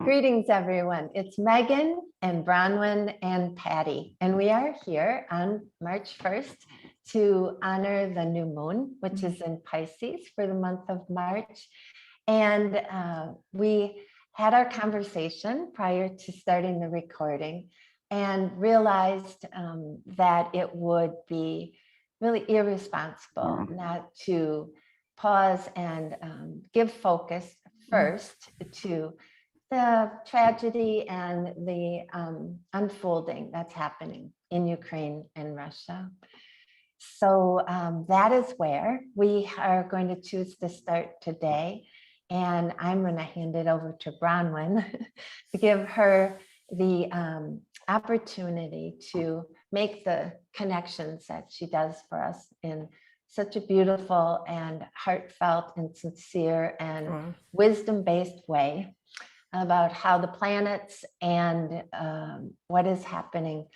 Greetings, everyone. It's Megan and Bronwyn and Patty, and we are here on March 1st to honor the new moon, which is in Pisces for the month of March. And we had our conversation prior to starting the recording and realized that it would be really irresponsible not to pause and give focus first to the tragedy and the unfolding that's happening in Ukraine and Russia. So that is where we are going to choose to start today. And I'm going to hand it over to Bronwyn to give her the opportunity to make the connections that she does for us in such a beautiful and heartfelt and sincere and wisdom-based way about how the planets and what is happening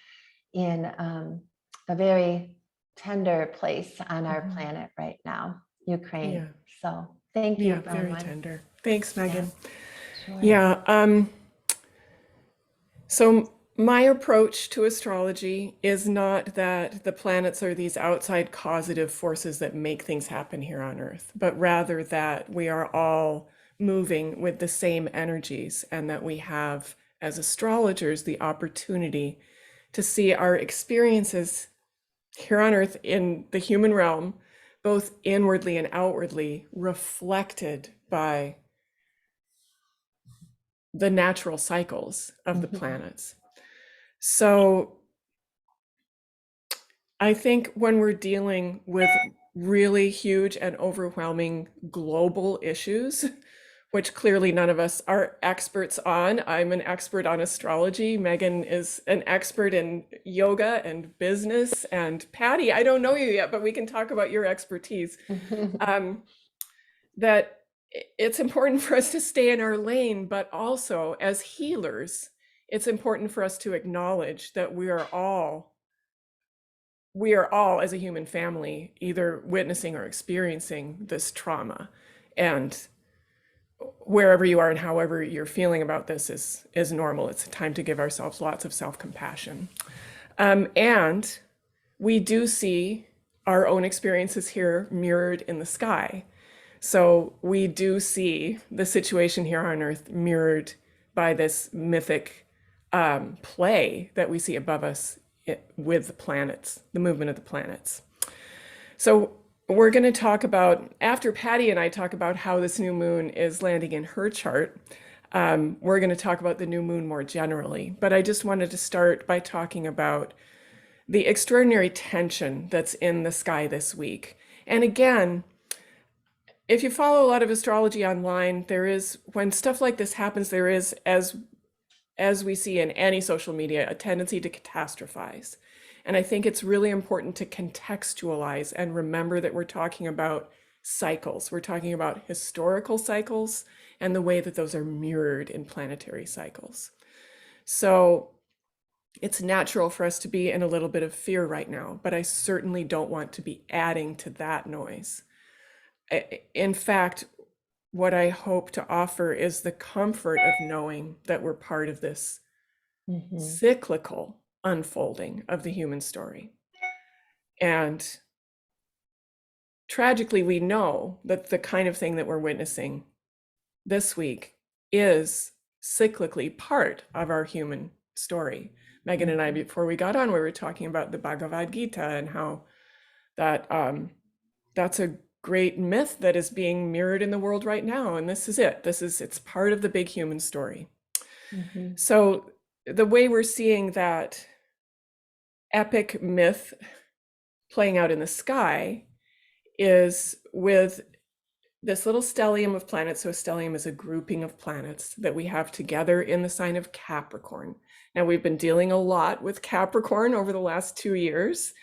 in a very tender place on our planet right now, Ukraine. Yeah. So thank you, Yeah, very Bronwyn. tender. Thanks, Megan. Sure. Yeah. So my approach to astrology is not that the planets are these outside causative forces that make things happen here on Earth, but rather that we are all moving with the same energies, and that we have, as astrologers, the opportunity to see our experiences here on Earth in the human realm, both inwardly and outwardly, reflected by the natural cycles of the planets. So I think when we're dealing with really huge and overwhelming global issues, which clearly none of us are experts on. I'm an expert on astrology. Megan is an expert in yoga and business. And Patty, I don't know you yet, but we can talk about your expertise. That it's important for us to stay in our lane, but also as healers, it's important for us to acknowledge that we are all as a human family either witnessing or experiencing this trauma. And wherever you are and however you're feeling about this is normal. It's a time to give ourselves lots of self-compassion. And we do see our own experiences here mirrored in the sky. So we do see the situation here on Earth mirrored by this mythic play that we see above us with the planets, the movement of the planets. So we're going to talk about, after Patty and I talk about how this new moon is landing in her chart, we're going to talk about the new moon more generally. But I just wanted to start by talking about the extraordinary tension that's in the sky this week. And again, if you follow a lot of astrology online, there is, when stuff like this happens, there is, as we see in any social media, a tendency to catastrophize. And I think it's really important to contextualize and remember that we're talking about cycles. We're talking about historical cycles and the way that those are mirrored in planetary cycles. So it's natural for us to be in a little bit of fear right now, but I certainly don't want to be adding to that noise. In fact, what I hope to offer is the comfort of knowing that we're part of this cyclical unfolding of the human story. And tragically, we know that the kind of thing that we're witnessing this week is cyclically part of our human story. Megan and I, before we got on, we were talking about the Bhagavad Gita and how that that's a great myth that is being mirrored in the world right now. And this is it. It's part of the big human story. So the way we're seeing that epic myth playing out in the sky is with this little stellium of planets. So a stellium is a grouping of planets that we have together in the sign of Capricorn. Now, we've been dealing a lot with Capricorn over the last 2 years.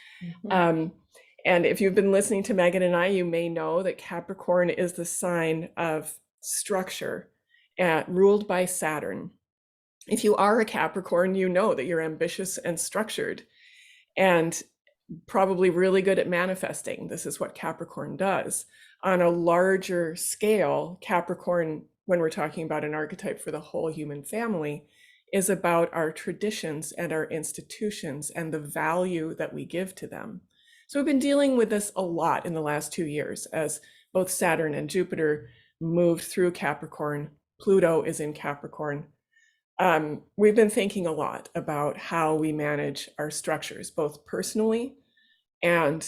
And if you've been listening to Megan and I, you may know that Capricorn is the sign of structure, ruled by Saturn. If you are a Capricorn, you know that you're ambitious and structured and probably really good at manifesting. This is what Capricorn does. On a larger scale, Capricorn when we're talking about an archetype for the whole human family, is about our traditions and our institutions and the value that we give to them. So we've been dealing with this a lot in the last 2 years as both Saturn and Jupiter moved through Capricorn. Pluto is in Capricorn. We've been thinking a lot about how we manage our structures, both personally and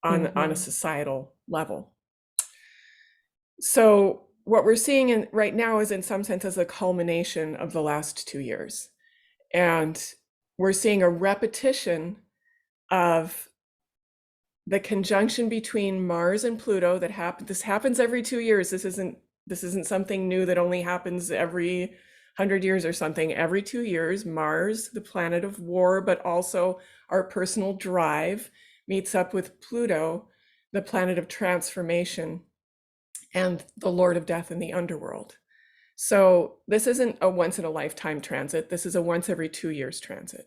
on a societal level. So what we're seeing right now is in some sense as a culmination of the last 2 years. And we're seeing a repetition of the conjunction between Mars and Pluto that this happens every 2 years. This isn't something new that only happens every 100 years or something. Every 2 years, Mars, the planet of war, but also our personal drive, meets up with Pluto, the planet of transformation, and the Lord of Death in the underworld. So this isn't a once in a lifetime transit. This is a once every 2 years transit.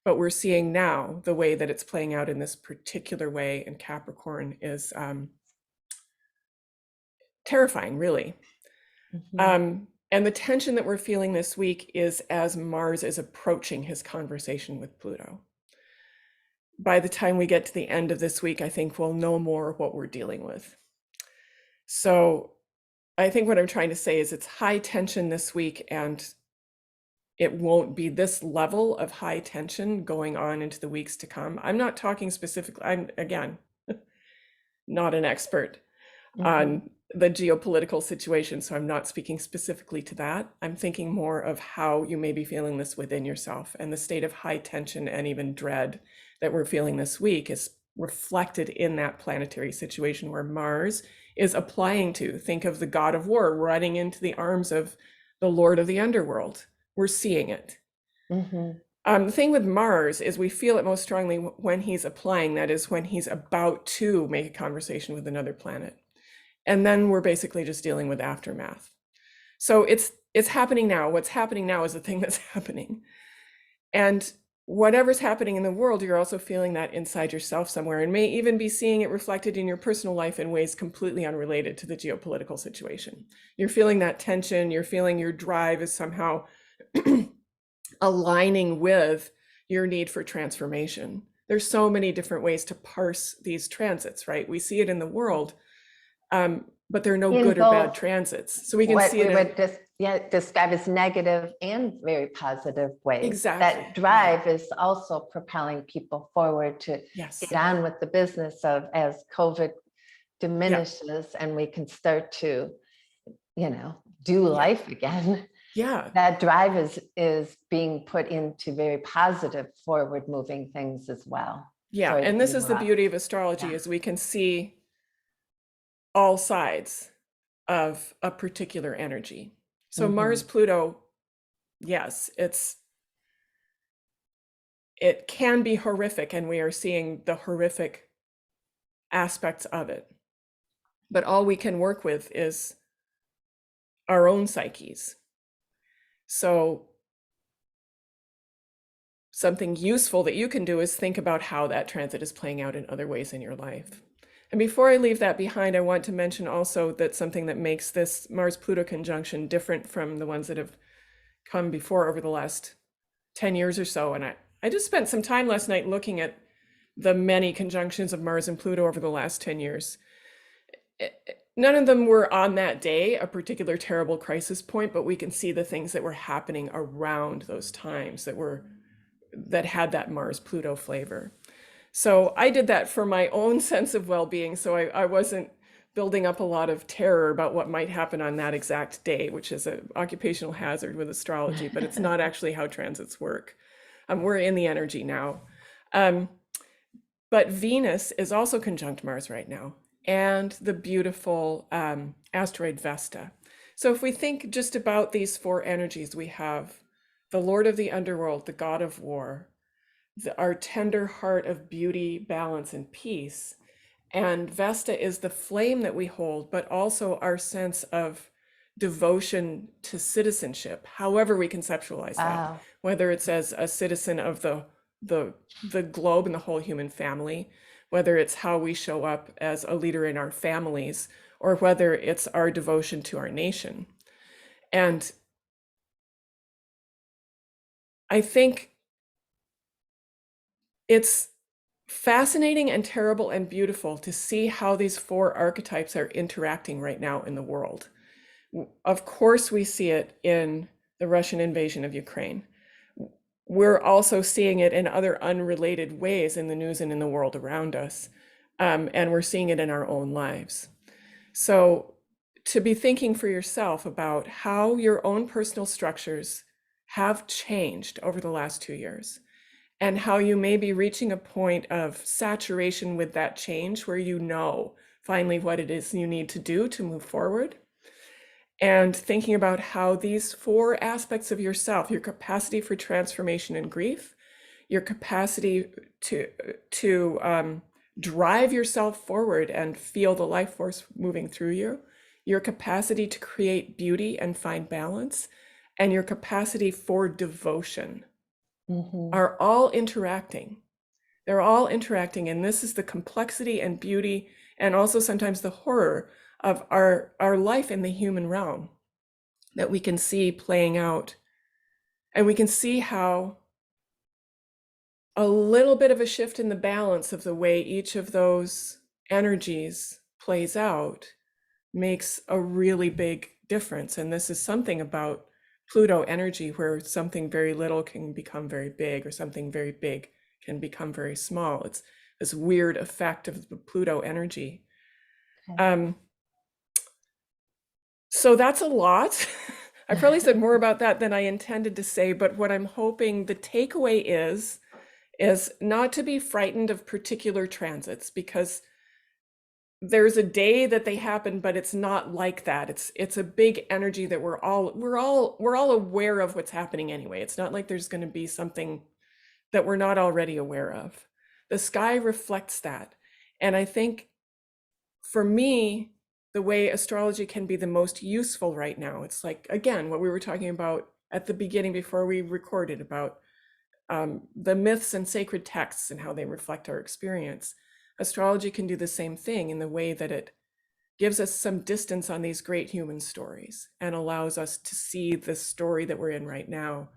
But we're seeing now the way that it's playing out in this particular way in Capricorn is terrifying, really. And the tension that we're feeling this week is as Mars is approaching his conversation with Pluto. By the time we get to the end of this week, I think we'll know more of what we're dealing with. So I think what I'm trying to say is it's high tension this week, and it won't be this level of high tension going on into the weeks to come. I'm not talking specifically, I'm, again, not an expert on the geopolitical situation, so I'm not speaking specifically to that. I'm thinking more of how you may be feeling this within yourself, and the state of high tension and even dread that we're feeling this week is reflected in that planetary situation where Mars is applying to. Think of the god of war running into the arms of the Lord of the underworld. We're seeing it. The thing with Mars is we feel it most strongly when he's applying, that is when he's about to make a conversation with another planet. And then we're basically just dealing with aftermath. So it's happening now. What's happening now is the thing that's happening. And whatever's happening in the world, you're also feeling that inside yourself somewhere, and may even be seeing it reflected in your personal life in ways completely unrelated to the geopolitical situation. You're feeling that tension. You're feeling your drive is somehow aligning with your need for transformation. There's so many different ways to parse these transits, right? We see it in the world, but there are no good or bad transits. So we can see it what we would just describe as negative and very positive ways. Exactly. That drive is also propelling people forward to get on with the business of, as COVID diminishes and we can start to, do life again. Yeah. That drive is being put into very positive, forward moving things as well. Yeah. And this is the beauty of astrology, is we can see all sides of a particular energy. So Mars, Pluto, yes, it can be horrific, and we are seeing the horrific aspects of it. But all we can work with is our own psyches. So something useful that you can do is think about how that transit is playing out in other ways in your life. And before I leave that behind, I want to mention also that something that makes this Mars-Pluto conjunction different from the ones that have come before over the last 10 years or so. And I just spent some time last night looking at the many conjunctions of Mars and Pluto over the last 10 years. None of them were on that day a particular terrible crisis point, but we can see the things that were happening around those times that had that Mars-Pluto flavor. So I did that for my own sense of well-being. So I wasn't building up a lot of terror about what might happen on that exact day, which is an occupational hazard with astrology, but it's not actually how transits work. We're in the energy now. But Venus is also conjunct Mars right now, and the beautiful asteroid Vesta. So if we think just about these four energies, we have the Lord of the underworld, the god of war, our tender heart of beauty, balance, and peace. And Vesta is the flame that we hold, but also our sense of devotion to citizenship, however we conceptualize that, whether it's as a citizen of the globe and the whole human family, whether it's how we show up as a leader in our families, or whether it's our devotion to our nation. And I think it's fascinating and terrible and beautiful to see how these four archetypes are interacting right now in the world. Of course, we see it in the Russian invasion of Ukraine. We're also seeing it in other unrelated ways in the news and in the world around us. And we're seeing it in our own lives. So to be thinking for yourself about how your own personal structures have changed over the last 2 years, and how you may be reaching a point of saturation with that change where you know finally what it is you need to do to move forward. And thinking about how these four aspects of yourself, your capacity for transformation and grief, your capacity to drive yourself forward and feel the life force moving through you, your capacity to create beauty and find balance, and your capacity for devotion are all interacting. They're all interacting, and this is the complexity and beauty, and also sometimes the horror of our life in the human realm that we can see playing out. And we can see how a little bit of a shift in the balance of the way each of those energies plays out makes a really big difference. And this is something about Pluto energy, where something very little can become very big, or something very big can become very small. It's this weird effect of the Pluto energy. Okay. So that's a lot. I probably said more about that than I intended to say, but what I'm hoping the takeaway is not to be frightened of particular transits, because there's a day that they happen, but it's not like that. It's a big energy that we're all aware of what's happening anyway. It's not like there's going to be something that we're not already aware of. The sky reflects that. And I think for me, the way astrology can be the most useful right now, it's like, again, what we were talking about at the beginning before we recorded about the myths and sacred texts and how they reflect our experience. Astrology can do the same thing in the way that it gives us some distance on these great human stories and allows us to see the story that we're in right now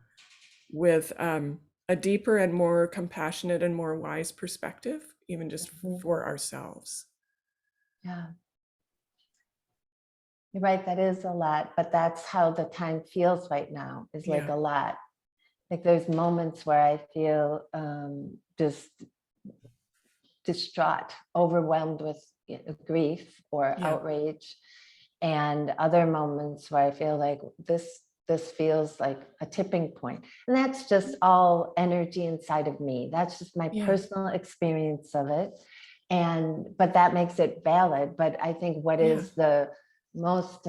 with a deeper and more compassionate and more wise perspective, even just for ourselves. Yeah. You're right, that is a lot, but that's how the time feels right now, is like Yeah. a lot. Like there's moments where I feel just distraught, overwhelmed with grief or Yeah. outrage, and other moments where I feel like this feels like a tipping point. And that's just all energy inside of me. That's just my Yeah. personal experience of it. But that makes it valid. But I think what Yeah. is the most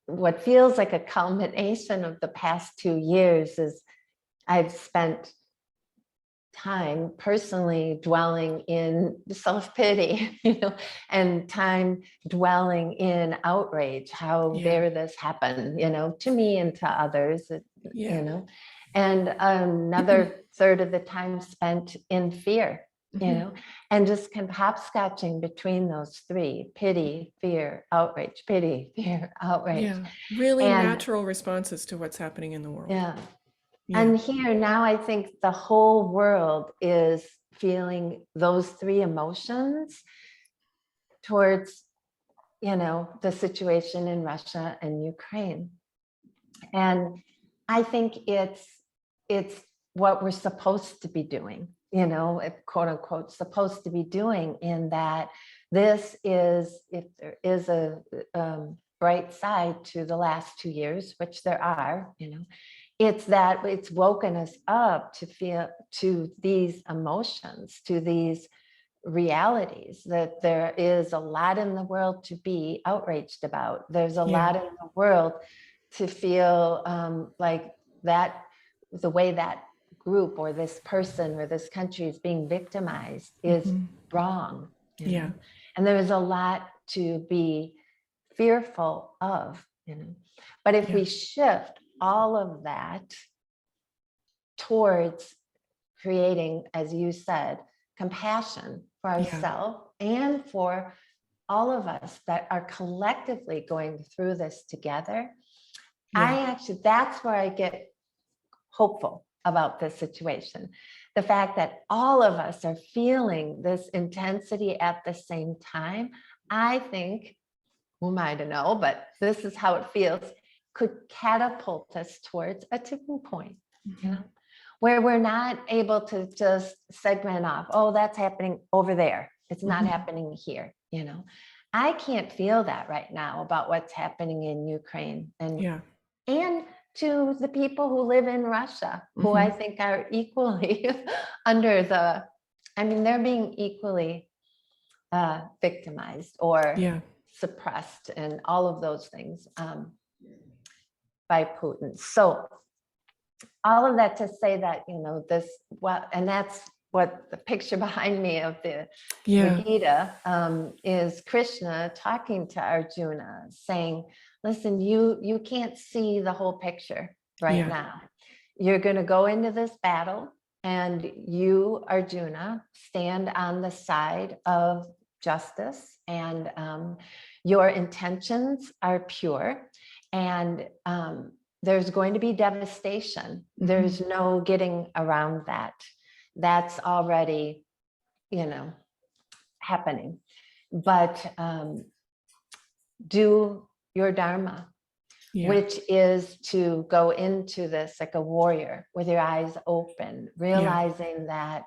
what feels like a culmination of the past 2 years is I've spent time personally dwelling in self-pity, and time dwelling in outrage. How Yeah. dare this happen, to me and to others, Yeah. and another third of the time spent in fear, and just kind of hopscotching between those three: pity, fear, outrage, pity, fear, outrage. Yeah. Really And natural responses to what's happening in the world. yeah. Yeah. And here now, I think the whole world is feeling those three emotions towards, the situation in Russia and Ukraine. And I think it's what we're supposed to be doing, quote unquote, supposed to be doing, in that this is, if there is a bright side to the last 2 years, which there are, it's that it's woken us up to feel, to these emotions, to these realities, that there is a lot in the world to be outraged about. There's a lot in the world to feel like that, the way that group or this person or this country is being victimized is wrong. Yeah. And there is a lot to be fearful of, But if we shift all of that towards creating, as you said, compassion for ourselves and for all of us that are collectively going through this together, That's where I get hopeful about this situation. The fact that all of us are feeling this intensity at the same time, I think, who am I to know, but this is how it feels, could catapult us towards a tipping point, you know, where we're not able to just segment off, oh, that's happening over there. It's not happening here, you know. I can't feel that right now about what's happening in Ukraine and to the people who live in Russia, who I think are equally under they're being equally victimized or suppressed and all of those things by Putin. So all of that to say that, you know, and that's what the picture behind me of the Gita is Krishna talking to Arjuna, saying, listen, you can't see the whole picture right now. You're going to go into this battle, and you, Arjuna, stand on the side of justice, and your intentions are pure, and there's going to be devastation. There's no getting around that. That's already, you know, happening. But do your dharma, which is to go into this like a warrior with your eyes open, realizing that,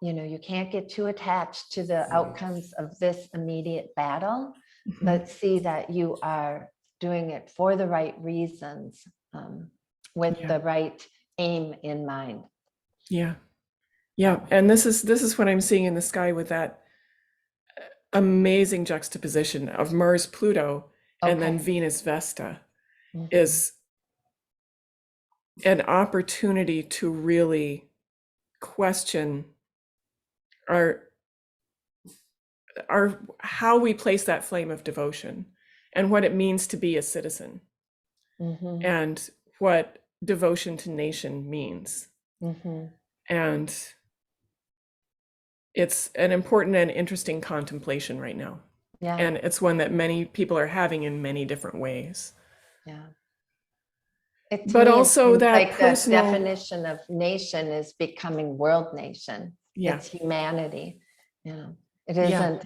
you know, you can't get too attached to the outcomes of this immediate battle, but see that you are doing it for the right reasons, with the right aim in mind. And this is what I'm seeing in the sky with that amazing juxtaposition of Mars Pluto and then Venus Vesta is an opportunity to really question our how we place that flame of devotion and what it means to be a citizen and what devotion to nation means. And it's an important and interesting contemplation right now. And it's one that many people are having in many different ways. But also that like personal... the definition of nation is becoming world nation. It's humanity. You know, it isn't,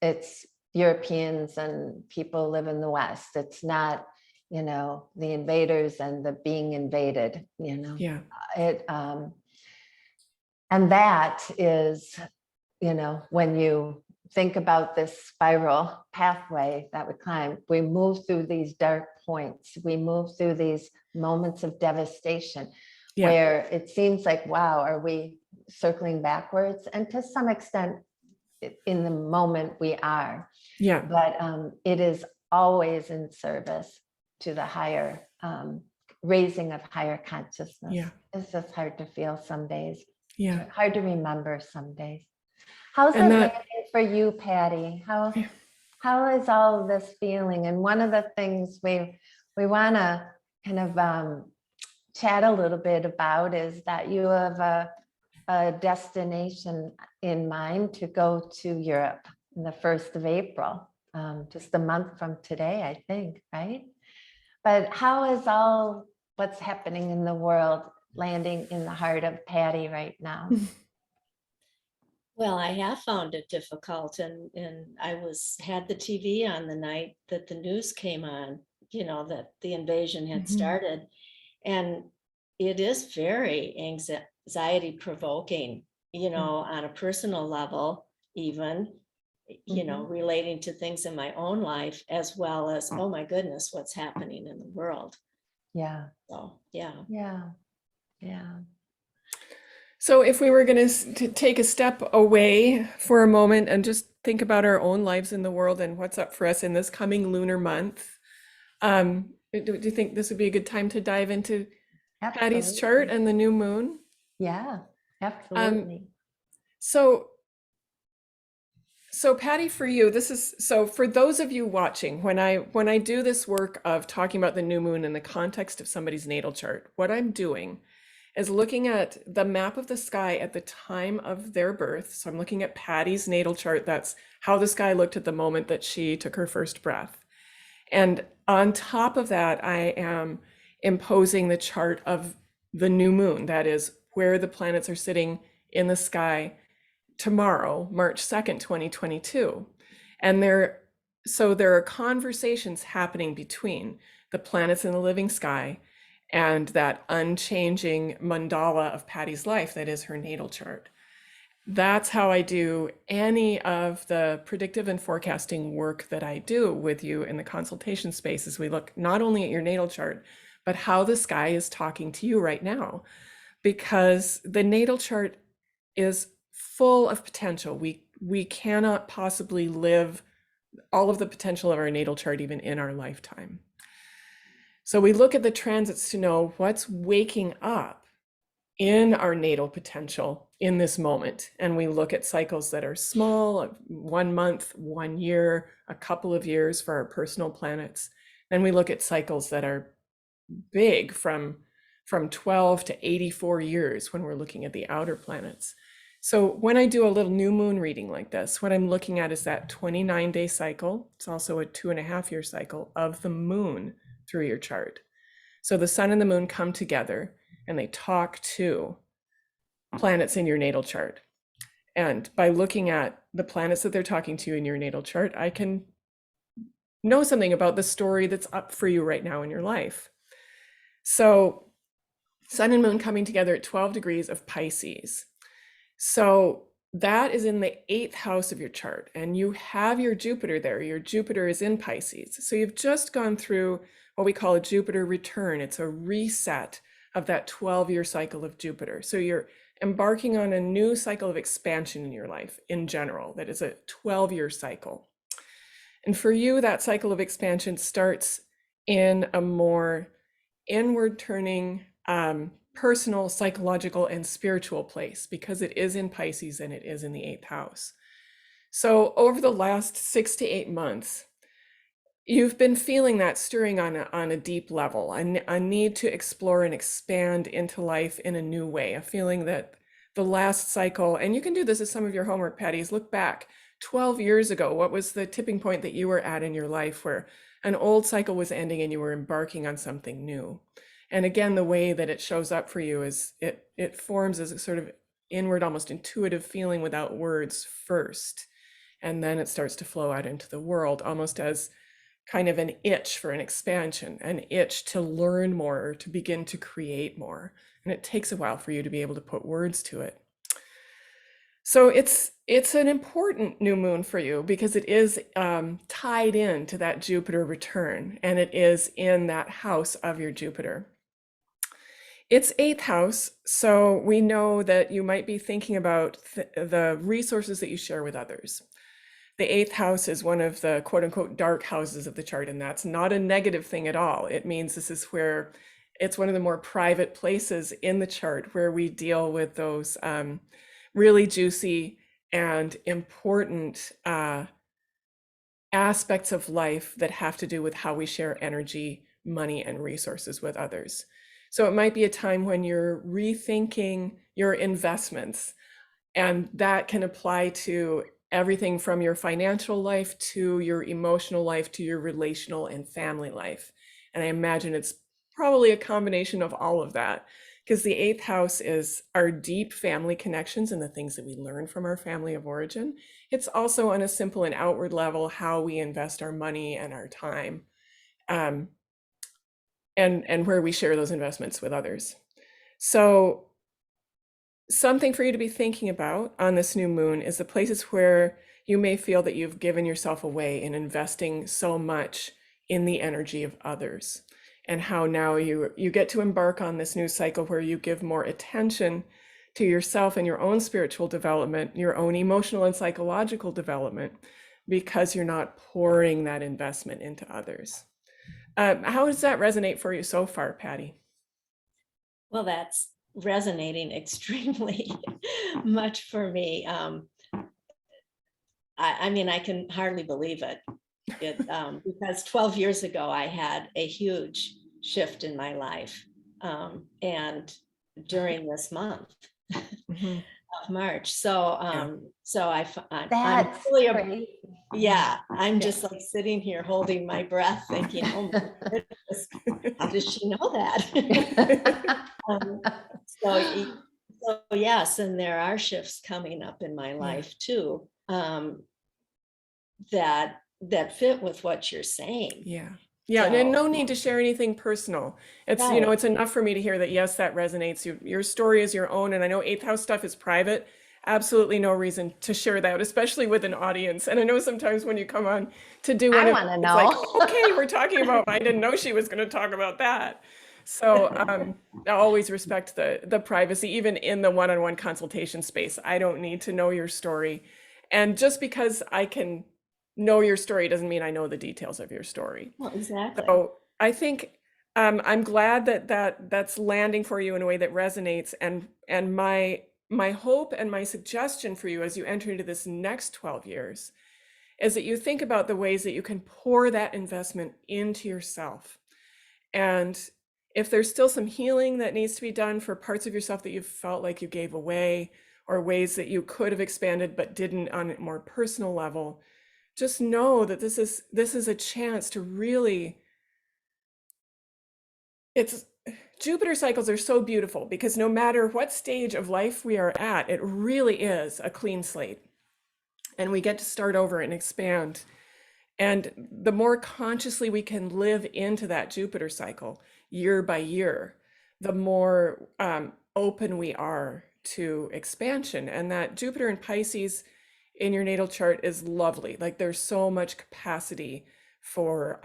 it's Europeans and people live in the West. It's not, you know, the invaders and the being invaded, you know. And that is, you know, when you think about this spiral pathway that we climb, we move through these dark points. We move through these moments of devastation where it seems like, wow, are we circling backwards? And to some extent, in the moment we are. But it is always in service to the higher, raising of higher consciousness. It's just hard to feel some days. Hard to remember some days. How's it landing for you, Patty? How is all of this feeling? And one of the things we want to kind of chat a little bit about is that you have a destination in mind to go to Europe on the 1st of April, just a month from today, I think, right? But how is all what's happening in the world landing in the heart of Patty right now? Well, I have found it difficult, and I had the TV on the night that the news came on, you know, that the invasion had started, and it is very anxiety provoking, you know, on a personal level, even, you know, relating to things in my own life, as well as, oh my goodness, what's happening in the world. So, So if we were going to take a step away for a moment and just think about our own lives in the world and what's up for us in this coming lunar month, do you think this would be a good time to dive into Patty's chart and the new moon? Yeah, absolutely. So Patty, for you, so for those of you watching, when I do this work of talking about the new moon in the context of somebody's natal chart, what I'm doing is looking at the map of the sky at the time of their birth. So I'm looking at Patty's natal chart. That's how the sky looked at the moment that she took her first breath. And on top of that, I am imposing the chart of the new moon. That is where the planets are sitting in the sky tomorrow, March 2nd, 2022. And there are conversations happening between the planets in the living sky and that unchanging mandala of Patty's life that is her natal chart. That's how I do any of the predictive and forecasting work that I do with you in the consultation space, as we look not only at your natal chart, but how the sky is talking to you right now. Because the natal chart is full of potential. We cannot possibly live all of the potential of our natal chart even in our lifetime. So we look at the transits to know what's waking up in our natal potential in this moment. And we look at cycles that are small, 1 month, 1 year, a couple of years for our personal planets. And we look at cycles that are big from 12 to 84 years when we're looking at the outer planets. So when I do a little new moon reading like this, what I'm looking at is that 29-day cycle. It's also a 2.5-year cycle of the moon through your chart. So the sun and the moon come together and they talk to planets in your natal chart. And by looking at the planets that they're talking to in your natal chart, I can know something about the story that's up for you right now in your life. So sun and moon coming together at 12 degrees of Pisces. So that is in the 8th house of your chart, and you have your Jupiter there. Your Jupiter is in Pisces. So you've just gone through what we call a Jupiter return. It's a reset of that 12-year cycle of Jupiter. So you're embarking on a new cycle of expansion in your life in general. That is a 12-year cycle. And for you, that cycle of expansion starts in a more inward turning, personal, psychological, and spiritual place, because it is in Pisces and it is in the 8th house. So over the last 6 to 8 months, you've been feeling that stirring on a deep level, a need to explore and expand into life in a new way, a feeling that the last cycle, and you can do this as some of your homework, Patty, is look back 12 years ago. What was the tipping point that you were at in your life where an old cycle was ending and you were embarking on something new? And again, the way that it shows up for you is it forms as a sort of inward, almost intuitive feeling without words first. And then it starts to flow out into the world, almost as kind of an itch for an expansion, an itch to learn more, or to begin to create more. And it takes a while for you to be able to put words to it. So it's an important new moon for you because it is tied in to that Jupiter return, and it is in that house of your Jupiter. It's 8th house, so we know that you might be thinking about the resources that you share with others. The 8th house is one of the quote unquote dark houses of the chart, and that's not a negative thing at all. It means this is where it's one of the more private places in the chart where we deal with those really juicy and important aspects of life that have to do with how we share energy, money, and resources with others. So it might be a time when you're rethinking your investments, and that can apply to everything from your financial life to your emotional life to your relational and family life. And I imagine it's probably a combination of all of that, because the 8th house is our deep family connections and the things that we learn from our family of origin. It's also on a simple and outward level how we invest our money and our time, and where we share those investments with others. So something for you to be thinking about on this new moon is the places where you may feel that you've given yourself away in investing so much in the energy of others, and how now you get to embark on this new cycle where you give more attention to yourself and your own spiritual development, your own emotional and psychological development, because you're not pouring that investment into others. How does that resonate for you so far, Patty? Well, that's resonating extremely much for me. I mean, I can hardly believe it. Because 12 years ago, I had a huge shift in my life. And during this month, Mm-hmm. of March. So, I'm That's really, crazy. yeah, I'm Yeah. just like sitting here holding my breath thinking, oh my goodness, how does she know that? Um, so, so yes, and there are shifts coming up in my life too, that fit with what you're saying. Yeah. Yeah, and So, no need to share anything personal. It's, right. it's enough for me to hear that, yes, that resonates. Your story is your own. And I know eighth house stuff is private. Absolutely no reason to share that, especially with an audience. And I know sometimes when you come on to do one I of want to it's like, know. okay, we're talking about, I didn't know she was going to talk about that. So I always respect the privacy, even in the one-on-one consultation space. I don't need to know your story. And just because I can know your story doesn't mean I know the details of your story. Well, exactly. So I think I'm glad that's landing for you in a way that resonates. And my hope and my suggestion for you as you enter into this next 12 years is that you think about the ways that you can pour that investment into yourself. And if there's still some healing that needs to be done for parts of yourself that you felt like you gave away, or ways that you could have expanded but didn't on a more personal level, just know that this is a chance to really, it's Jupiter cycles are so beautiful because no matter what stage of life we are at, it really is a clean slate. And we get to start over and expand. And the more consciously we can live into that Jupiter cycle year by year, the more open we are to expansion. And that Jupiter in Pisces in your natal chart is lovely. Like there's so much capacity for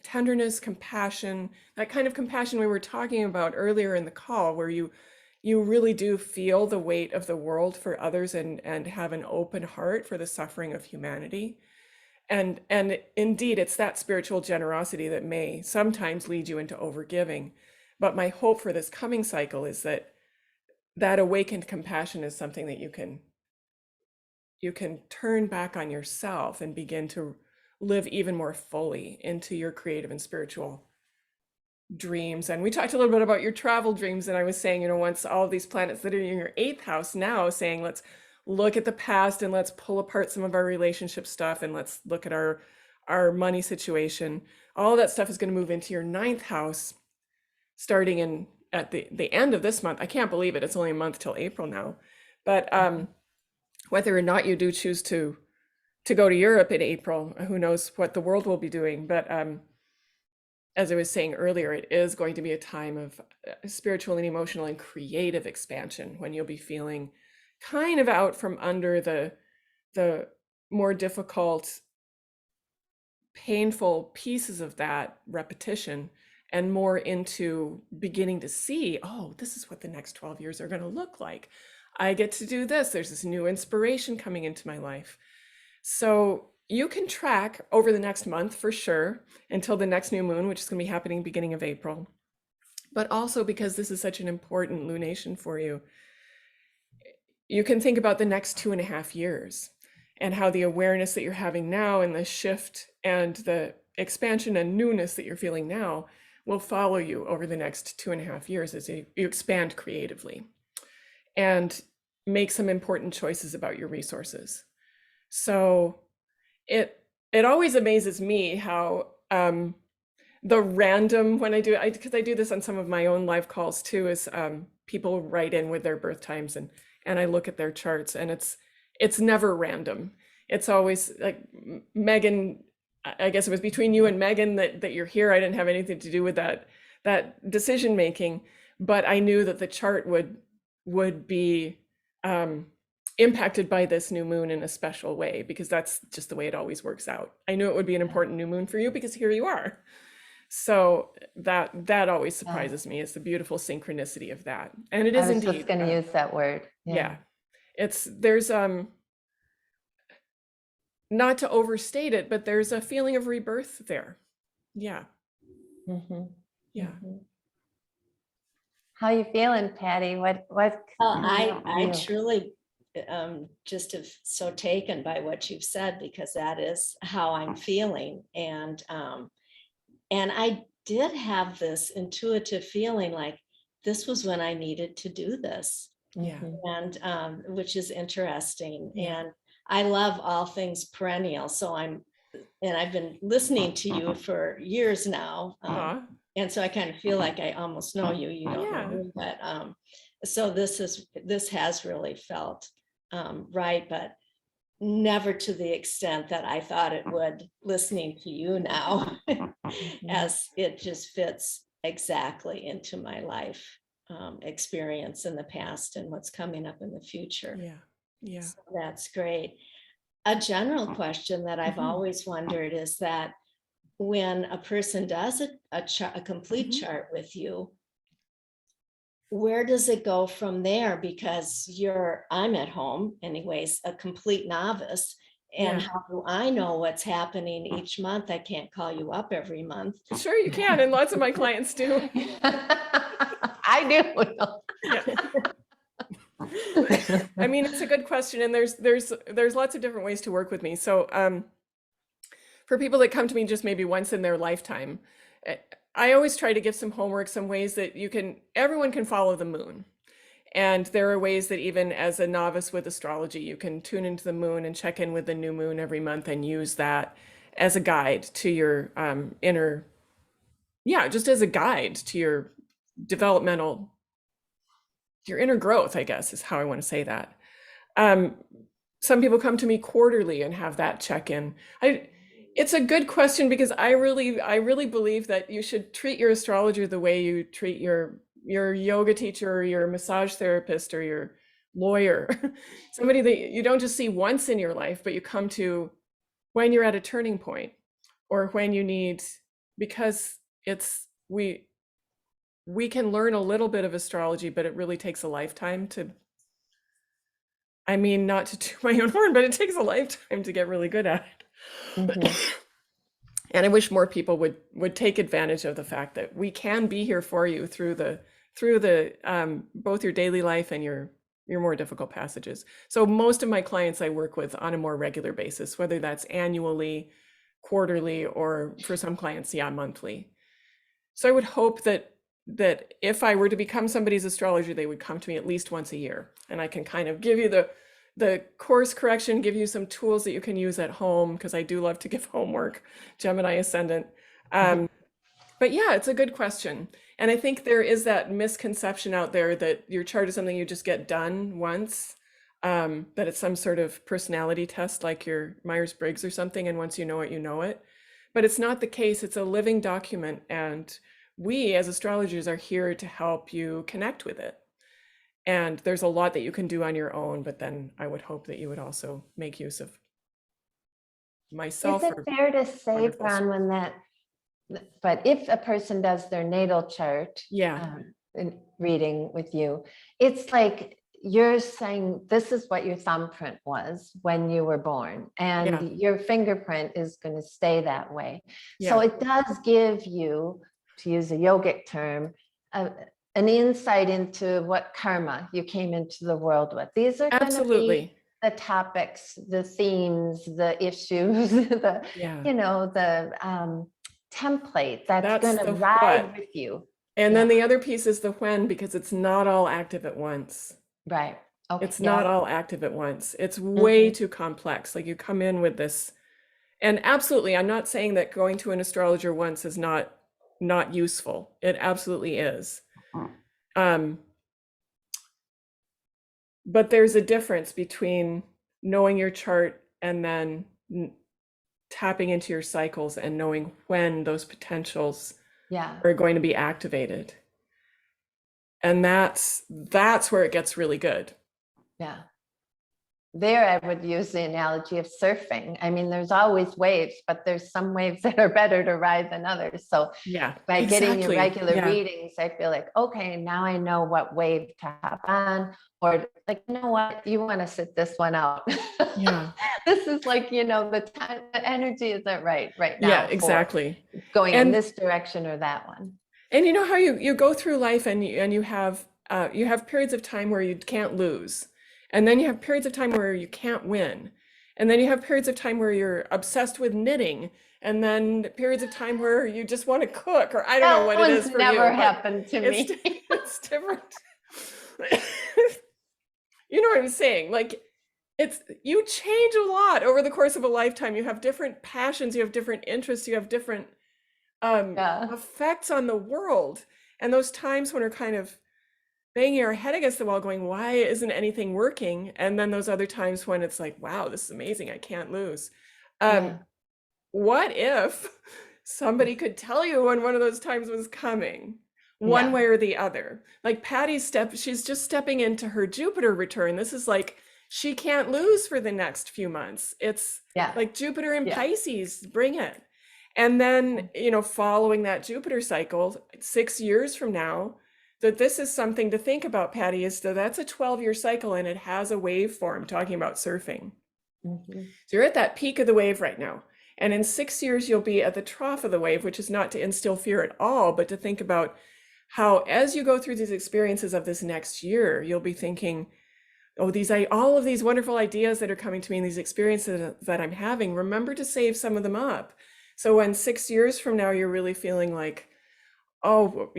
tenderness, compassion, that kind of compassion we were talking about earlier in the call, where you really do feel the weight of the world for others and have an open heart for the suffering of humanity. And indeed, it's that spiritual generosity that may sometimes lead you into overgiving. But my hope for this coming cycle is that awakened compassion is something that you can turn back on yourself and begin to live even more fully into your creative and spiritual dreams. And we talked a little bit about your travel dreams. And I was saying, once all of these planets that are in your eighth house now saying, let's look at the past and let's pull apart some of our relationship stuff and let's look at our money situation. All that stuff is going to move into your ninth house starting at the end of this month. I can't believe it. It's only a month till April now. But whether or not you do choose to go to Europe in April, who knows what the world will be doing. But as I was saying earlier, it is going to be a time of spiritual and emotional and creative expansion when you'll be feeling kind of out from under the more difficult, painful pieces of that repetition and more into beginning to see, oh, this is what the next 12 years are going to look like. I get to do this. There's this new inspiration coming into my life. So you can track over the next month for sure until the next new moon, which is going to be happening beginning of April. But also because this is such an important lunation for you, you can think about the next 2.5 years and how the awareness that you're having now and the shift and the expansion and newness that you're feeling now will follow you over the next 2.5 years as you expand creatively and make some important choices about your resources. So it always amazes me how the random, when I do, because I do this on some of my own live calls too, is people write in with their birth times and I look at their charts and it's never random. It's always like Megan, I guess it was between you and Megan that you're here. I didn't have anything to do with that decision making, but I knew that the chart would be impacted by this new moon in a special way, because that's just the way it always works out. I knew it would be an important new moon for you because here you are. So that always surprises me, is the beautiful synchronicity of that. And it is indeed. I was just going to use that word. Yeah. There's not to overstate it, but there's a feeling of rebirth there. Yeah. Mm-hmm. Yeah. Mm-hmm. How you feeling, Patty? What I truly just have so taken by what you've said, because that is how I'm feeling. And I did have this intuitive feeling like this was when I needed to do this. Yeah. and which is interesting. Yeah. And I love all things perennial. So I've been listening to you for years now. Aw. And so I kind of feel like I almost know you. You don't Yeah. know me, but so this has really felt right, but never to the extent that I thought it would listening to you now, as it just fits exactly into my life experience in the past and what's coming up in the future. Yeah. Yeah. So that's great. A general question that I've Mhm. always wondered is that when a person does a complete Mhm. chart with you, where does it go from there? Because I'm at home anyways, a complete novice. And Yeah. how do I know what's happening each month? I can't call you up every month. Sure you can, and lots of my clients do. I do. Yeah. I mean, it's a good question, and there's lots of different ways to work with me. So for people that come to me just maybe once in their lifetime, I always try to give some homework, some ways that everyone can follow the moon. And there are ways that even as a novice with astrology, you can tune into the moon and check in with the new moon every month and use that as a guide to your just as a guide to your developmental, your inner growth, I guess is how I want to say that. Some people come to me quarterly and have that check-in. It's a good question because I really believe that you should treat your astrologer the way you treat your yoga teacher or your massage therapist or your lawyer. Somebody that you don't just see once in your life, but you come to when you're at a turning point or when you need, because we can learn a little bit of astrology, but it really takes a lifetime to, I mean, not to toot my own horn, but it takes a lifetime to get really good at it. And I wish more people would take advantage of the fact that we can be here for you through the both your daily life and your more difficult passages. So most of my clients I work with on a more regular basis, whether that's annually, quarterly, or for some clients, monthly. So I would hope that if I were to become somebody's astrologer, they would come to me at least once a year, and I can kind of give you the course correction, give you some tools that you can use at home, because I do love to give homework, Gemini ascendant. But yeah, it's a good question. And I think there is that misconception out there that your chart is something you just get done once, that it's some sort of personality test like your Myers-Briggs or something, and once you know it, you know it. But it's not the case. It's a living document, and we as astrologers are here to help you connect with it. And there's a lot that you can do on your own, but then I would hope that you would also make use of myself. Is it fair to say, wonderful. Bronwyn, but if a person does their natal chart, in reading with you, it's like you're saying this is what your thumbprint was when you were born, and your fingerprint is going to stay that way. So it does give you, to use a yogic term, an insight into what karma you came into the world with. These are going to be the topics, the themes, the issues, the template that's going to ride with you. And then the other piece is the when, because it's not all active at once. Right. Okay. It's not all active at once. It's way too complex. Like you come in with this, and absolutely, I'm not saying that going to an astrologer once is not useful. It absolutely is. But there's a difference between knowing your chart and then tapping into your cycles and knowing when those potentials are going to be activated. And that's where it gets really good. Yeah. There, I would use the analogy of surfing. I mean, there's always waves, but there's some waves that are better to ride than others. So by getting your regular readings, I feel like, okay, now I know what wave to hop on, or like, you know what, you want to sit this one out. This is like, the time, the energy isn't right now. Yeah, exactly. Going in this direction or that one. And you know how you go through life and you have periods of time where you can't lose. And then you have periods of time where you can't win. And then you have periods of time where you're obsessed with knitting. And then periods of time where you just want to cook, or I don't know what it is for you. Never happened to me. It's different. you know what I'm saying? Like you change a lot over the course of a lifetime. You have different passions, you have different interests, you have different Yeah. effects on the world. And those times when we're kind of banging our head against the wall going, why isn't anything working? And then those other times when it's like, wow, this is amazing, I can't lose. Yeah. What if somebody could tell you when one of those times was coming, one Yeah. way or the other? Like she's just stepping into her Jupiter return. This is like, she can't lose for the next few months. It's Yeah. like Jupiter in Yeah. Pisces, bring it. And then, following that Jupiter cycle, 6 years from now, that this is something to think about, Patty, is that that's a 12-year cycle and it has a waveform, talking about surfing. Mhm. So you're at that peak of the wave right now. And in 6 years, you'll be at the trough of the wave, which is not to instill fear at all, but to think about how, as you go through these experiences of this next year, you'll be thinking, oh, all of these wonderful ideas that are coming to me and these experiences that I'm having, remember to save some of them up. So when 6 years from now, you're really feeling like, oh,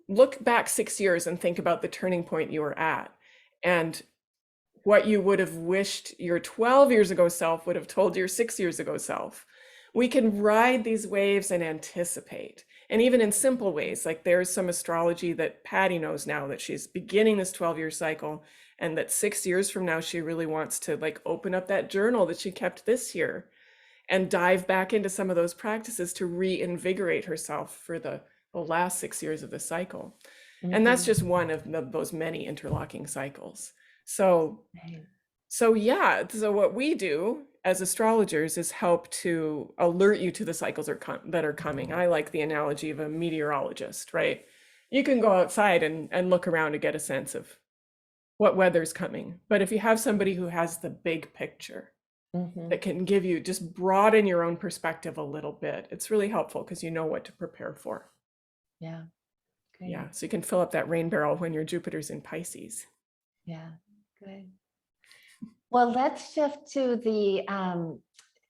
look back 6 years and think about the turning point you were at and what you would have wished your 12 years ago self would have told your 6 years ago self. We can ride these waves and anticipate. And even in simple ways, like there's some astrology that Patty knows now that she's beginning this 12-year cycle, and that 6 years from now, she really wants to like open up that journal that she kept this year and dive back into some of those practices to reinvigorate herself for the last 6 years of the cycle. And that's just one of those many interlocking cycles. So what we do as astrologers is help to alert you to the cycles that are coming. I like the analogy of a meteorologist, right? You can go outside and look around to get a sense of what weather's coming. But if you have somebody who has the big picture that can give you, just broaden your own perspective a little bit, it's really helpful because you know what to prepare for. Yeah. Great. Yeah, so you can fill up that rain barrel when your Jupiter's in Pisces. Yeah. Good. Well, let's shift to the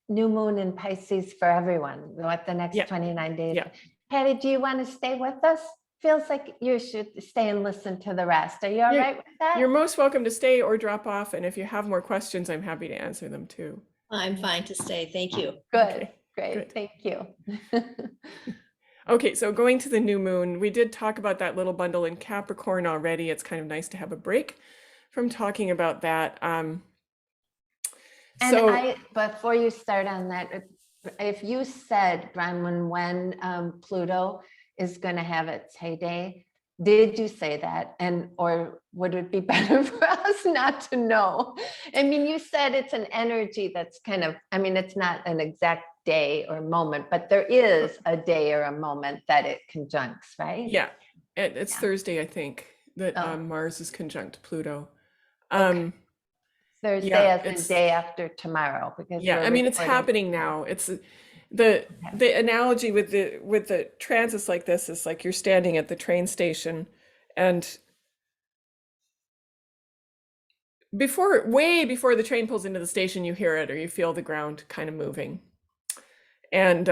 new moon in Pisces for everyone. What the next 29 days. Yeah. Patty, do you want to stay with us? Feels like you should stay and listen to the rest. Are you all right with that? You're most welcome to stay or drop off. And if you have more questions, I'm happy to answer them too. I'm fine to stay. Thank you. Good. Okay, Great. good. Thank you. Okay, so going to the new moon, we did talk about that little bundle in Capricorn already. It's kind of nice to have a break from talking about that. Before you start on that, if you said, Bronwyn, when Pluto is going to have its heyday, did you say that? Or would it be better for us not to know? I mean, you said it's an energy that's kind of, it's not an exact day or moment, but there is a day or a moment that it conjuncts, right? Yeah, it's Thursday, I think, that Mars is conjunct Pluto. Thursday as the day after tomorrow, because it's happening now. It's the analogy with the transits like this is like you're standing at the train station, and way before the train pulls into the station, you hear it or you feel the ground kind of moving, and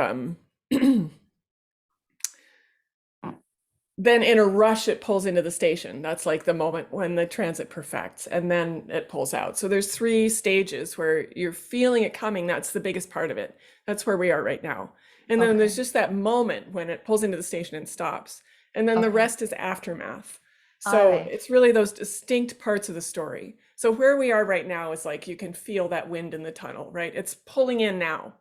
then in a rush it pulls into the station. That's like the moment when the transit perfects, and then it pulls out. So there's 3 stages where you're feeling it coming. That's the biggest part of it. That's where we are right now. And then there's just that moment when it pulls into the station and stops, and then the rest is aftermath. So it's really those distinct parts of the story. So where we are right now is like you can feel that wind in the tunnel, right? It's pulling in now.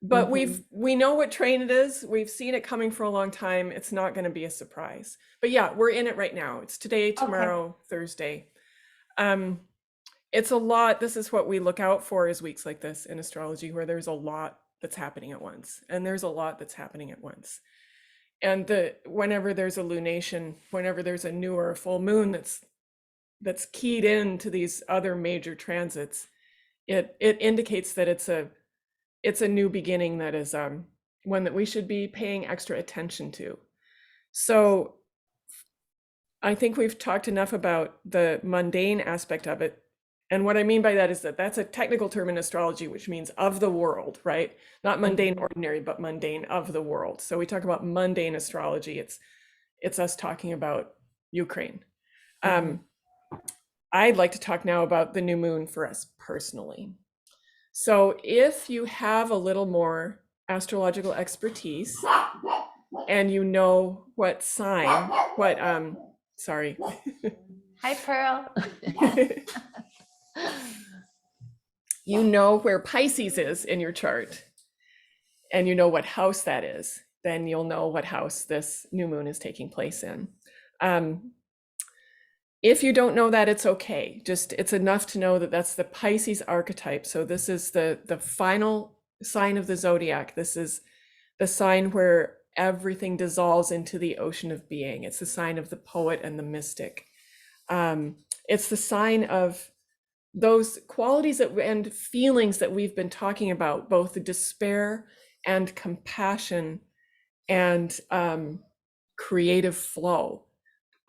But we know what train it is. We've seen it coming for a long time. It's not going to be a surprise. But yeah, we're in it right now. It's today, tomorrow, Thursday. It's a lot. This is what we look out for is weeks like this in astrology, where there's a lot that's happening at once. And there's a lot that's happening at once. And whenever there's a lunation, whenever there's a new or a full moon that's keyed into these other major transits, it indicates that it's a new beginning that is one that we should be paying extra attention to. So I think we've talked enough about the mundane aspect of it. And what I mean by that is that that's a technical term in astrology, which means of the world, right? Not mundane, ordinary, but mundane of the world. So we talk about mundane astrology. It's us talking about Ukraine. I'd like to talk now about the new moon for us personally. So if you have a little more astrological expertise and you know what sign, sorry. Hi, Pearl. You know where Pisces is in your chart and you know what house that is, then you'll know what house this new moon is taking place in. If you don't know that, it's okay. Just it's enough to know that that's the Pisces archetype. So this is the final sign of the zodiac. This is the sign where everything dissolves into the ocean of being. It's the sign of the poet and the mystic. It's the sign of those qualities and feelings that we've been talking about, both the despair and compassion and creative flow.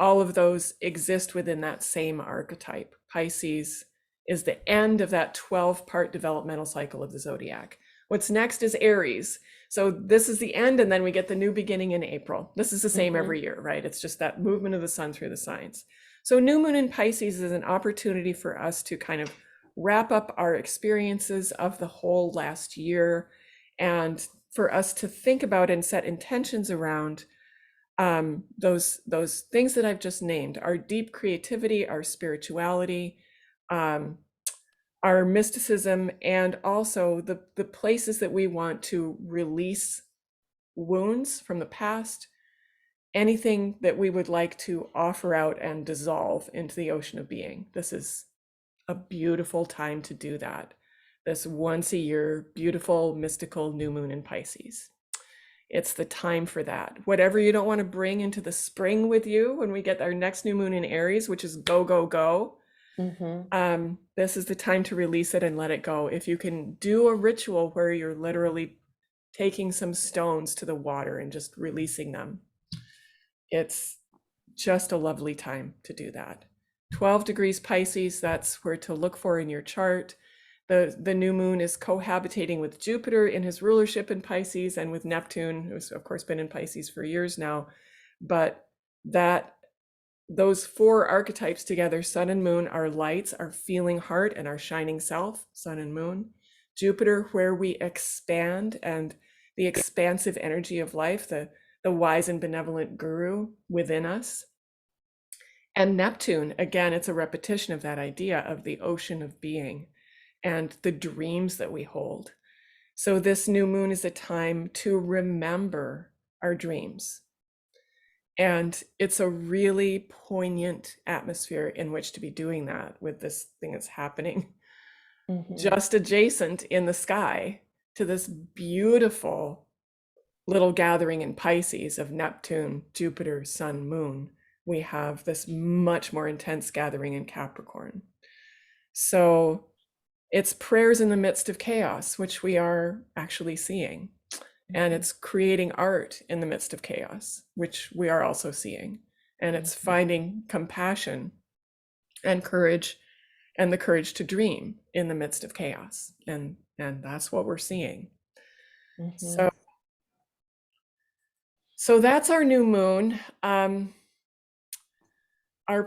All of those exist within that same archetype. Pisces is the end of that 12-part developmental cycle of the zodiac. What's next is Aries. So this is the end, and then we get the new beginning in April. This is the same every year, right? It's just that movement of the sun through the signs. So new moon in Pisces is an opportunity for us to kind of wrap up our experiences of the whole last year, and for us to think about and set intentions around those things that I've just named: our deep creativity, our spirituality, our mysticism, and also the places that we want to release wounds from the past, anything that we would like to offer out and dissolve into the ocean of being. This is a beautiful time to do that. This once a year, beautiful, mystical new moon in Pisces. It's the time for that. Whatever you don't want to bring into the spring with you when we get our next new moon in Aries, which is go, go, go. This is the time to release it and let it go. If you can do a ritual where you're literally taking some stones to the water and just releasing them, it's just a lovely time to do that. 12 degrees Pisces, that's where to look for in your chart. The new moon is cohabitating with Jupiter in his rulership in Pisces, and with Neptune, who's of course been in Pisces for years now. But those four archetypes together, sun and moon, our lights, our feeling heart, and our shining self, sun and moon. Jupiter, where we expand, and the expansive energy of life, the wise and benevolent guru within us. And Neptune, again, it's a repetition of that idea of the ocean of being and the dreams that we hold. So this new moon is a time to remember our dreams. And it's a really poignant atmosphere in which to be doing that with this thing that's happening just adjacent in the sky to this beautiful little gathering in Pisces of Neptune, Jupiter, Sun, Moon. We have this much more intense gathering in Capricorn. So it's prayers in the midst of chaos, which we are actually seeing. And it's creating art in the midst of chaos, which we are also seeing. And it's finding compassion and courage, and the courage to dream in the midst of chaos. And that's what we're seeing. So that's our new moon. Our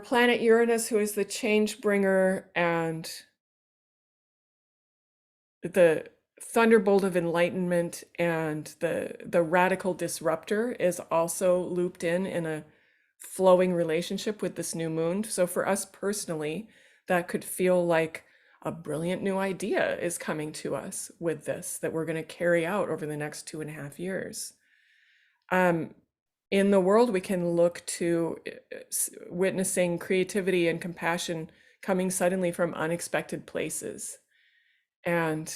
planet Uranus, who is the change bringer and the thunderbolt of enlightenment and the radical disruptor, is also looped in a flowing relationship with this new moon. So for us personally, that could feel like a brilliant new idea is coming to us with this, that we're going to carry out over the next 2.5 years. In the world, we can look to witnessing creativity and compassion coming suddenly from unexpected places. And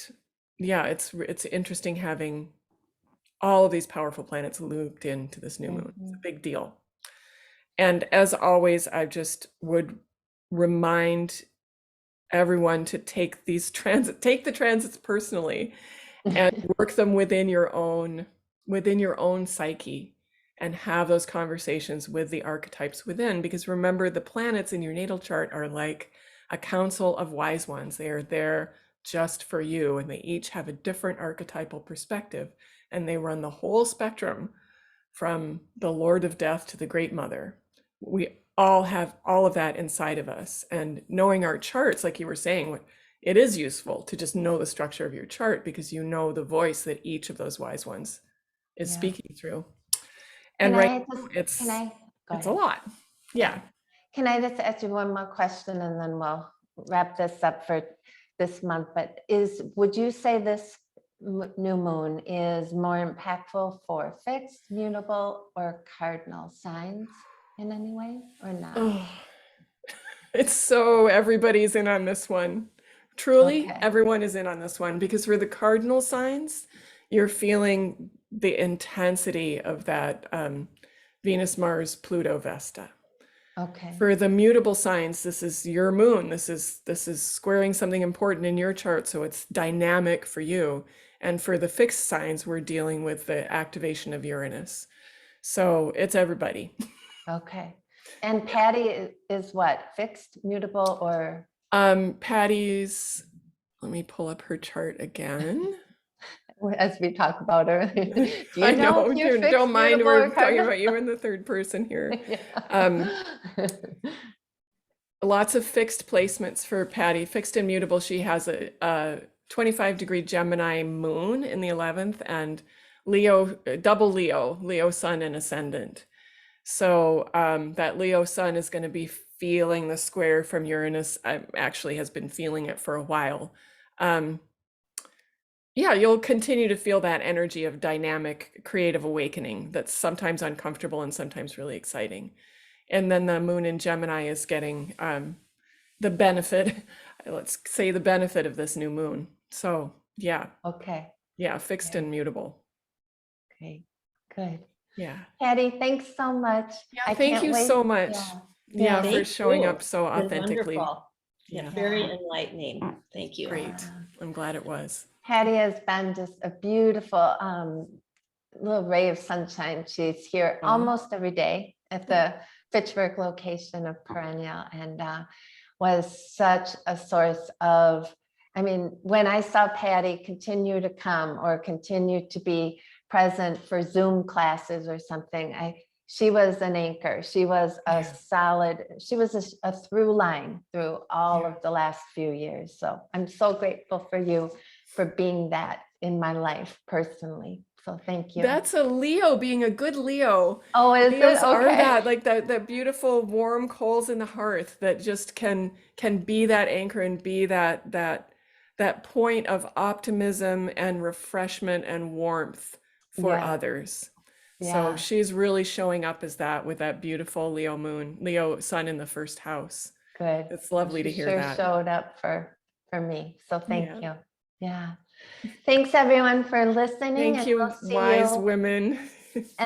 yeah, it's interesting having all of these powerful planets looped into this new moon. It's a big deal. And as always, I just would remind everyone to take the transits personally and work them within your own psyche, and have those conversations with the archetypes within. Because remember, the planets in your natal chart are like a council of wise ones. They are there just for you, and they each have a different archetypal perspective, and they run the whole spectrum from the Lord of Death to the Great Mother. We all have all of that inside of us. And knowing our charts, like you were saying, it is useful to just know the structure of your chart because you know the voice that each of those wise ones is Yeah. speaking through. And Can right I now, just, can I, go it's a ahead. lot. Yeah. Can I just ask you one more question and then we'll wrap this up for this month? But would you say this new moon is more impactful for fixed, mutable, or cardinal signs in any way or not? Oh, it's so everybody's in on this one. Truly, Okay. everyone is in on this one because for the cardinal signs, you're feeling the intensity of that Venus, Mars, Pluto, Vesta. Okay. For the mutable signs, this is your moon. This is squaring something important in your chart, so it's dynamic for you. And for the fixed signs, we're dealing with the activation of Uranus. So it's everybody. Okay. And Patty is what? Fixed, mutable, or? Patty's, let me pull up her chart again. As we talked about earlier. Do you I know know, if you're fixed, don't mind, mutable, or we're talking cardinal? about you in the third person here. Yeah. Lots of fixed placements for Patty. Fixed and mutable, she has a 25-degree Gemini moon in the 11th and Leo, double Leo sun and ascendant. So that Leo sun is going to be feeling the square from Uranus. Actually has been feeling it for a while. Yeah, you'll continue to feel that energy of dynamic creative awakening that's sometimes uncomfortable and sometimes really exciting. And then the moon in Gemini is getting the benefit, let's say the benefit of this new moon. So yeah, Okay. yeah, fixed and mutable. Great. Good. Yeah. Patty, thanks so much. Yeah, I thank can't you wait. so much. Yeah. For Thank showing you. up so It's been authentically. wonderful. Yeah. Very enlightening. Thank you. Great. I'm glad it was. Patty has been just a beautiful little ray of sunshine. She's here almost every day at the Fitchburg location of Perennial and was such a source of, I mean, when I saw Patty continue to come or continue to be present for Zoom classes or something, she was an anchor. She was a solid, she was a through line through all of the last few years. So I'm so grateful for you for being that in my life personally. So thank you. That's a Leo being a good Leo. Oh, is Leos it? are Okay. that, like that beautiful warm coals in the hearth that just can be that anchor and be that point of optimism and refreshment and warmth for Yeah. others. Yeah. So she's really showing up as that with that beautiful Leo moon, Leo sun in the first house. Good. It's lovely to She hear sure that. showed up for me. So thank Yeah. you. Yeah. Thanks everyone for listening. Thank and you, we'll see wise you. women.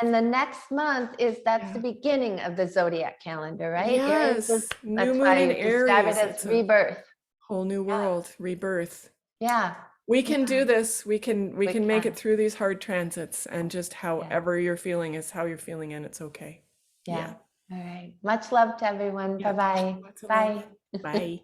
And the next month that's Yeah. the beginning of the zodiac calendar, right? Yes, new That's moon why in you describe Aries. it as It's a rebirth. whole new world, rebirth. Yeah. We can do this. We can make can. it through these hard transits, and just however you're feeling is how you're feeling, and it's okay. Yeah. All right. Much love to everyone. Yeah. Bye-bye. Lots of Bye. love. Bye.